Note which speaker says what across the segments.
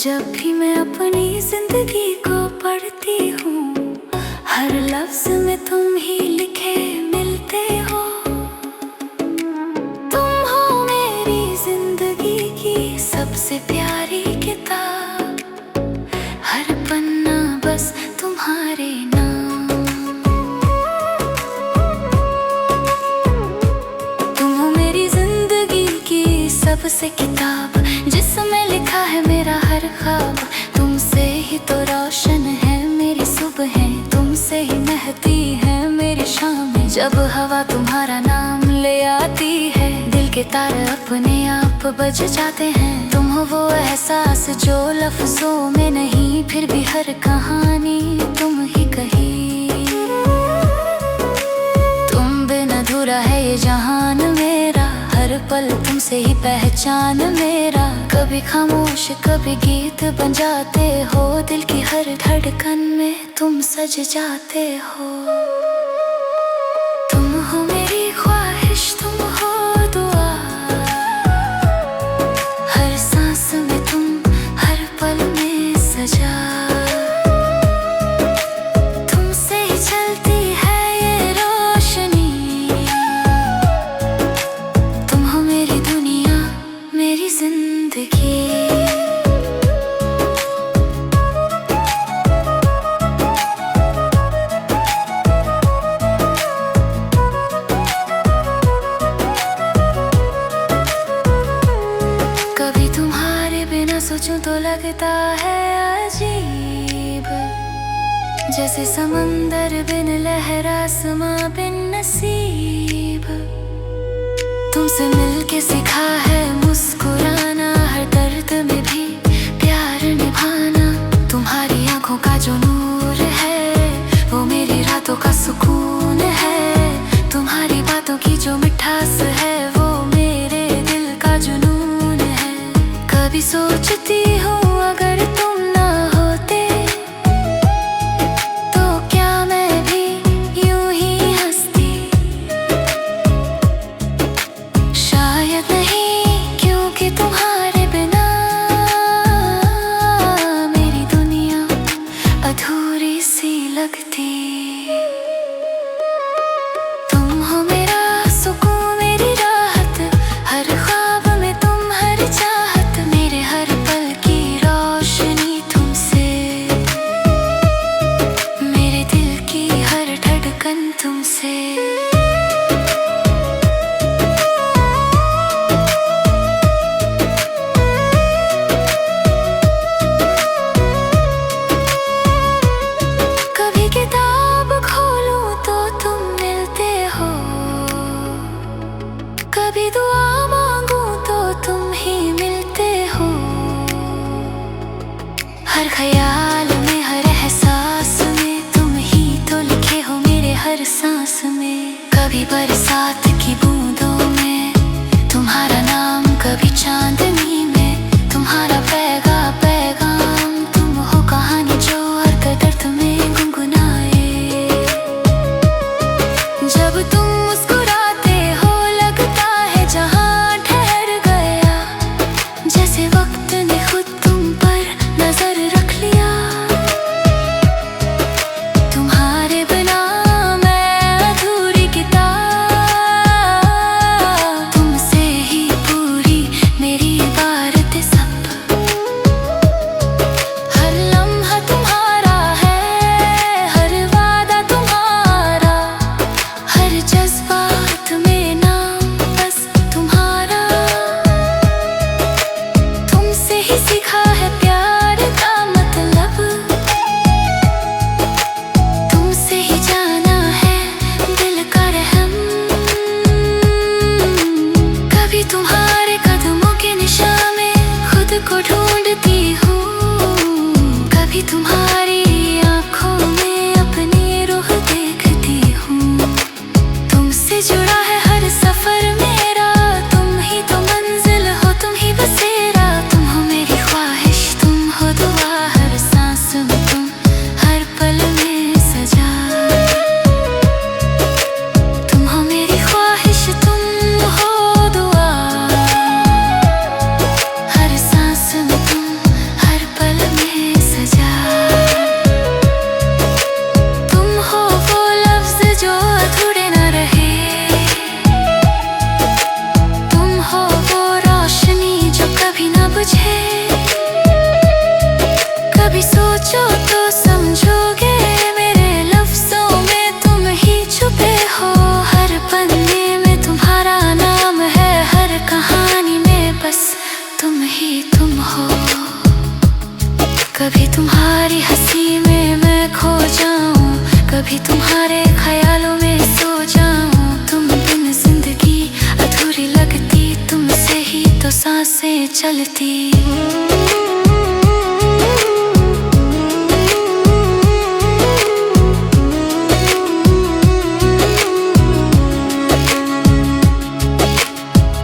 Speaker 1: जब भी मैं अपनी जिंदगी को पढ़ती हूँ, हर लफ्ज में तुम ही लिखे मिलते हो। तुम हो मेरी जिंदगी की सबसे प्यारी किताब, हर पन्ना बस तुम्हारे नाम। तुम हो मेरी जिंदगी की सबसे किताब, जिसमें लिखा है मेरा हर ख्वाब। तुमसे ही तो रोशन है मेरी सुबहें, तुमसे ही महती है मेरी शामें। जब हवा तुम्हारा नाम ले आती है, दिल के तार अपने आप बज जाते हैं। तुम हो वो एहसास जो लफ्जों में नहीं, फिर भी हर कहानी तुम ही कही। तुम बिन अधूरा है ये जहान मेरा, हर पल तुमसे ही पहचान मेरा। कभी खामोश कभी गीत बन जाते हो, दिल की हर धड़कन में तुम सज जाते हो। तुम हो मेरी ख्वाहिश, तुम हो दुआ, हर सांस में तुम, हर पल में सजा। तुमसे ही चलती है ये रोशनी, तुम हो मेरी दुनिया मेरी जिंदगी। कभी तुम्हारे बिना सोचूं तो लगता है अजीब, जैसे समंदर बिन लहर आसमां बिन नसीब। तुमसे मिलके सीखा है मुस्कुराना, हर दर्द में भी प्यार निभाना। तुम्हारी आंखों का जो नूर है, वो मेरी रातों का सुकून है। तुम्हारी बातों की जो मिठास है, वो मेरे दिल का जुनून है। कभी सोचती हूँ अगर तुम ना होते, तो क्या मैं भी यूं ही हंसती? शायद नहीं, क्योंकि तुम्हारे बिना मेरी दुनिया अधूरी सी लगती। तुम हो मेरा सुकून मेरी राहत, हर ख्वाब में तुम, हर चाहत। मेरे हर पल की रोशनी तुमसे, मेरे दिल की हर धड़कन तुमसे। कभी किताब खोलूं तो तुम मिलते हो, कभी दुआ मांगूं तो तुम ही मिलते हो। हर ख्याल में हर एहसास में, तुम ही तो लिखे हो मेरे हर सांस में। कभी बरसात की बूंदों में तुम्हारा नाम, कभी चांदनी में तुम्हारा पैगाम। तुम हो कहानी जो हर दर्द में गुनगुनाए। जब तुम मुस्कुराते हो लगता है जहां ठहर गया, जैसे वक्त ने खुद तुम पर नजर रख लिया। तुम्हारे बिना मैं अधूरी किताब, तुमसे ही पूरी मेरी इबारत सब। हर लम्हा तुम्हारा है, हर वादा तुम्हारा, हर जज्बात में नाम बस तुम्हारा। तुमसे ही सीखा है प्यार का मतलब, तुमसे ही जाना है दिल का रहम। कभी तुम्हारे कदमों के निशान में खुद को ढूंढती हूँ, कभी तुम्हारी आंखों में अपनी रूह देखती हूँ। तुमसे जुड़ा है हर सफर मेरा, तुम ही तो मंजिल हो, तुम ही बसेरा। तुम हो मेरी ख्वाहिश, तुम हो दुआ, हर सांस में तुम, हर पल में सजा। तुम हो मेरी ख्वाहिश, तुम हो दुआ, हर सांस में तुम, तुझे। कभी सोचो तो समझोगे, मेरे लफ्जों में तुम ही छुपे हो। हर पन्ने में तुम्हारा नाम है, हर कहानी में बस तुम ही तुम हो। कभी तुम्हारी हंसी में मैं खो जाऊं, कभी तुम्हारे ख्यालों में सो जाऊं। तुम बिन जिंदगी अधूरी लगती, तुमसे ही तो सांसें चलती।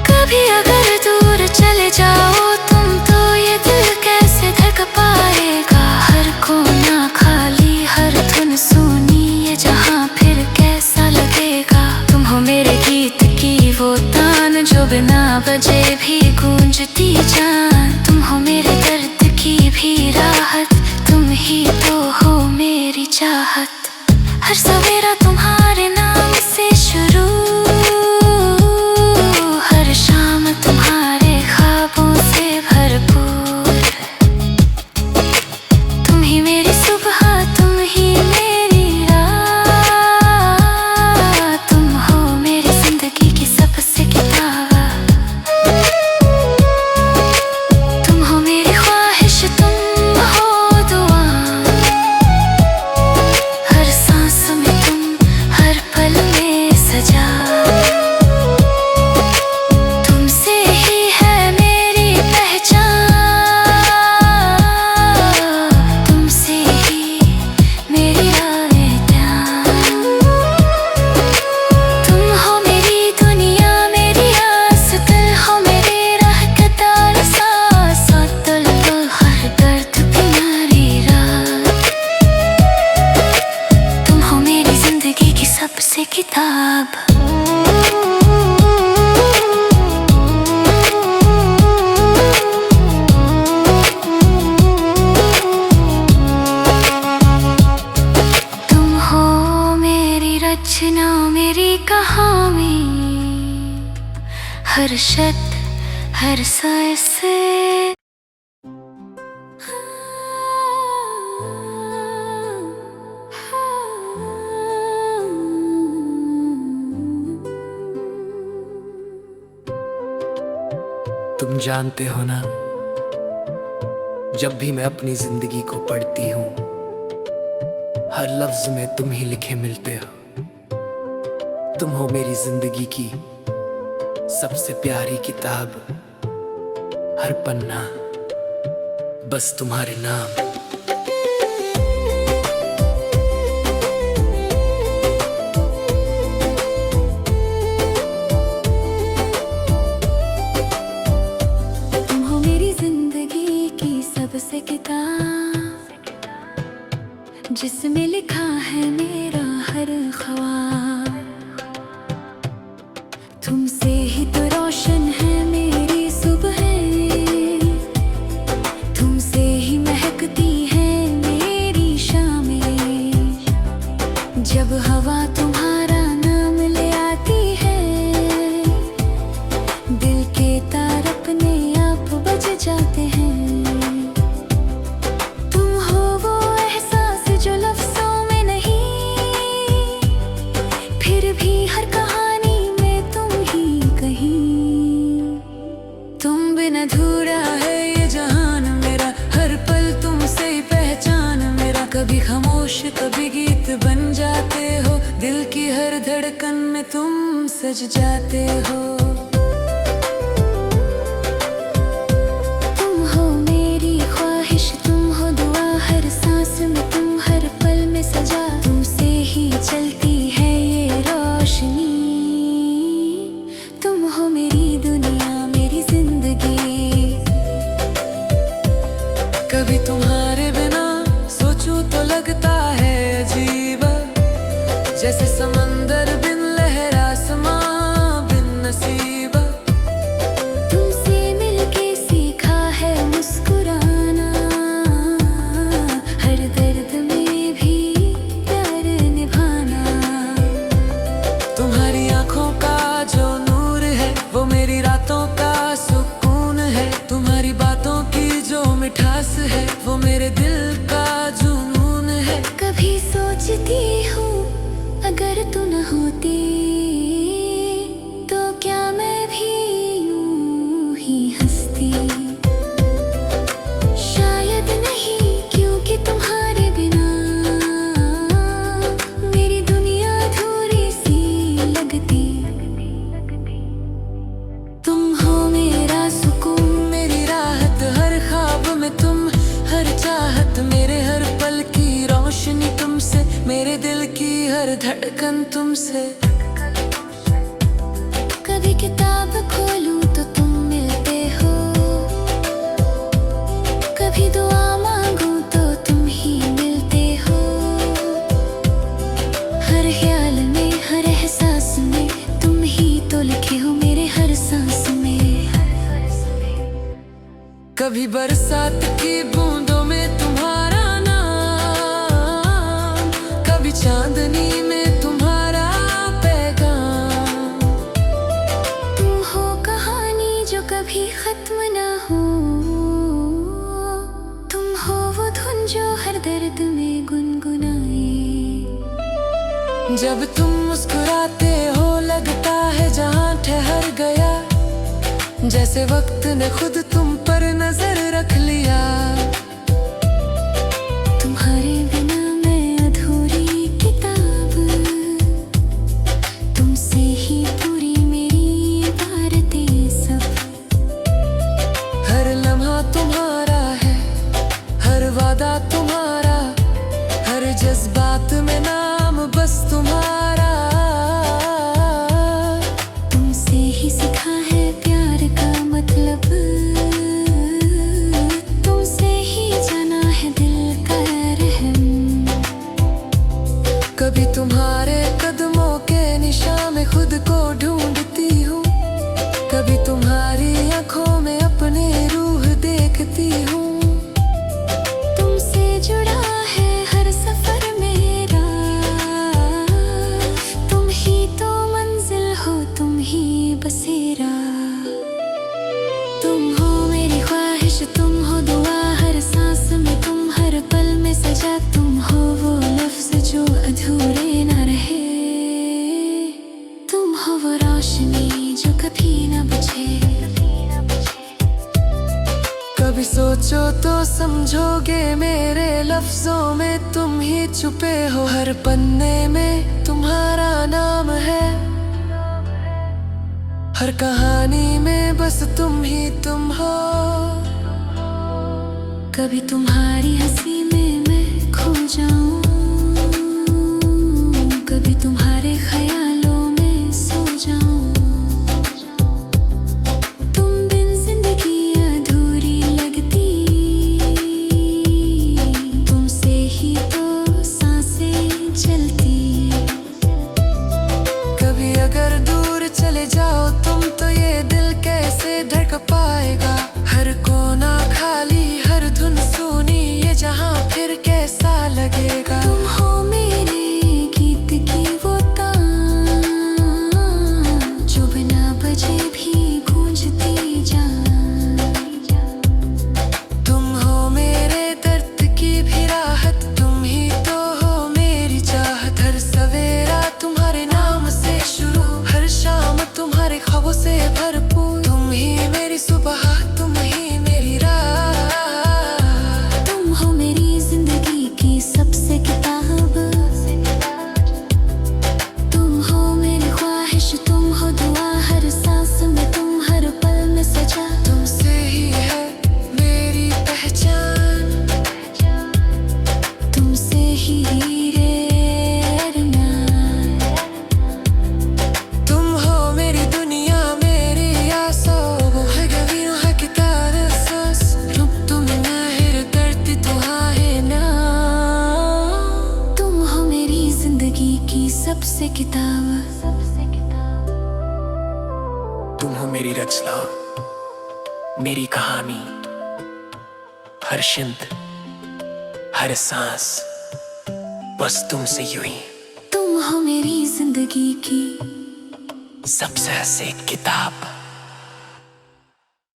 Speaker 1: कभी अगर दूर चले जाओ तुम, तो ये दिल कैसे धड़क पाएगा। हर कोना खाली, हर धुन सुनी, ये जहां फिर कैसा लगेगा। तुम हो मेरे गीत की वो तान, जो बिना बजे भी गूंजती जान। तुम हो मेरे दर्द की भी राहत, तुम ही तो हो मेरी चाहत। हर सवेरा तुम्हारे नाम से शुरू, हर शाम तुम्हारे ख्वाबों से भरपूर। तुम ही मेरी सुबह, तुम ही मेरी रात। तुम हो मेरी जिंदगी की सबसे किताब। तुम हो मेरी ख्वाहिश, तुम हो दुआ। हर सांस में तुम, हर पल में सजा। तुमसे ही है मेरी पहचान, तुमसे ही मेरी राहें ध्यान। तुम हो मेरी दुनिया, मेरी आस, दिल हो मेरे राह का तारा सांस। दिल तो हर दर्द तुम्हारी रात। तुम हो मेरी जिंदगी की सबसे किताब। तुम हो मेरी रचना, मेरी कहानी। हर शब्द, हर सांस से
Speaker 2: तुम जानते हो ना, जब भी मैं अपनी जिंदगी को पढ़ती हूँ, हर लफ्ज में तुम ही लिखे मिलते हो। तुम हो मेरी जिंदगी की सबसे प्यारी किताब। हर पन्ना बस तुम्हारे नाम।
Speaker 1: तुम हो मेरी जिंदगी की सबसे किताब, जिसमें लिखा है मेरा हर ख्वाब। तुमसे ही तो रोशन है मेरी सुबह, तुमसे ही महकती है मेरी शामें। जब हवा तुम्हारा नाम ले आती है, दिल के तार अपने आप बज जाते हैं। तुम हो वो एहसास जो लफ्जों में नहीं, फिर भी हर कहानी में तुम ही कहीं। तुम बिन अधूरा है ये जहान मेरा, हर पल तुमसे ही पहचान मेरा। कभी खामोश कभी गीत बन जाते हो, दिल की हर धड़कन में तुम सज जाते हो। तुम हो मेरी ख्वाहिश, तुम हो दुआ। हर सांस में तुम, हर पल में सजा। तुमसे ही चलती है ये रोशनी। तुम हो मेरी दुनिया, मेरी जिंदगी। कभी तुम्हारे बिना सोचूं तो लगता है अजीब, जैसे समंदर बिन लहर, आसमां बिन नसीब। तुमसे मिलके सीखा है मुस्कुराना, हर दर्द में भी प्यार निभाना। तुम्हारी आंखों का जो नूर है, वो मेरी रातों का सुकून है। तुम्हारी बातों
Speaker 2: मिठास है, वो मेरे दिल का जुनून है।
Speaker 1: कभी सोचती हूँ अगर तू न होती तो क्या मैं भी यूं ही हंसती। शायद नहीं, क्योंकि तुम्हारे बिना मेरी दुनिया अधूरी सी लगती। तुम हो मेरा सुकून,
Speaker 2: मेरी राहत, हर ख्वाब में तुम, हर चाहत, मेरे हर पल की रोशनी तुमसे, मेरे दिल की हर धड़कन तुमसे।
Speaker 1: कभी किताब खोलूं तो तुम मिलते हो, कभी दुआ मांगूं तो तुम ही मिलते हो। हर ख्याल में, हर एहसास में तुम ही तो लिखे हो मेरे हर सांस में।
Speaker 2: कभी बरसात की बूंदों में तुम्हारा नाम, कभी चांदनी में तुम्हारा पैगाम।
Speaker 1: तुम हो कहानी जो कभी खत्म ना हो, तुम हो वो धुन जो हर दर्द में गुनगुनाए।
Speaker 2: जब तुम मुस्कुराते हो लगता है जहां ठहर गया, जैसे वक्त ने खुद तुम पर नजर रख लिया।
Speaker 1: तुम्हारे बिना मैं अधूरी किताब, तुमसे ही पूरी मेरी इबारतें सब।
Speaker 2: हर लम्हा तुम्हारा है, हर वादा तुम्हारा, हर जज्बात में नाम बस तुम्हारा।
Speaker 1: तुमसे ही सीखा है प्यार का मतलब, तुमसे ही जाना है दिल का रहम।
Speaker 2: कभी तुम्हारे कदमों के निशान में खुद को ढूंढती हूँ, कभी तुम्हारी आंखों में अपने रूह देखती हूँ।
Speaker 1: तुमसे जुड़ा है हर सफर मेरा, तुम ही तो मंजिल हो, तुम ही बसेरा। तुम हो मेरी ख्वाहिश, तुम हो दुआ, हर सांस में तुम, हर पल में सजा। तुम हो वो लफ्ज जो अधूरे न रहे, तुम हो वो रोशनी जो कभी न बुझे।
Speaker 2: कभी सोचो तो समझोगे मेरे लफ्जों में तुम ही छुपे हो, हर पन्ने में तुम्हारा नाम है, हर कहानी में बस तुम ही तुम हो।
Speaker 1: कभी तुम्हारी हंसी में मैं खो जाऊं, कभी तुम्हारे ख्यालों में सो जाऊं। तुम बिन जिंदगी अधूरी लगती, तुमसे ही तो सांसें चलती।
Speaker 2: कभी अगर दूर चले जाओ तुम तो ये दिल कैसे धड़क पाएगा। हर कोना खाली, हर धुन सुनी, ये जहां फिर कैसा लगेगा।
Speaker 1: तुम हो मेरे गीत की वो तान, जो बिना बजे भी गूंजती जान।
Speaker 2: तुम हो मेरे दर्द की भी राहत, तुम ही तो हो मेरी चाहत। हर सवेरा तुम्हारे नाम से शुरू, हर शाम तुम्हारे ख्वाबों से भरपूर। तुम ही मेरी सुबह, तुम ही मेरी रात।
Speaker 1: तुम हो मेरी जिंदगी की सबसे किताब, तुम हो मेरी ख्वाहिश, तुम हो दुआ, हर सांस में तुम, हर पल में सजा।
Speaker 2: तुमसे ही है मेरी पहचान,
Speaker 1: तुमसे ही हीरे अरमान।
Speaker 2: तुम हो मेरी दुनिया, मेरी आसों, वो है गवीनो है कितार सांस। रुक तुम नहर करती तो है ना।
Speaker 1: तुम हो मेरी जिंदगी की सबसे किताब,
Speaker 2: तुम हो मेरी रचना, मेरी कहानी, हर शिंद, हर सांस बस तुमसे यूं ही।
Speaker 1: तुम हो मेरी जिंदगी की
Speaker 2: सबसे हसीन किताब।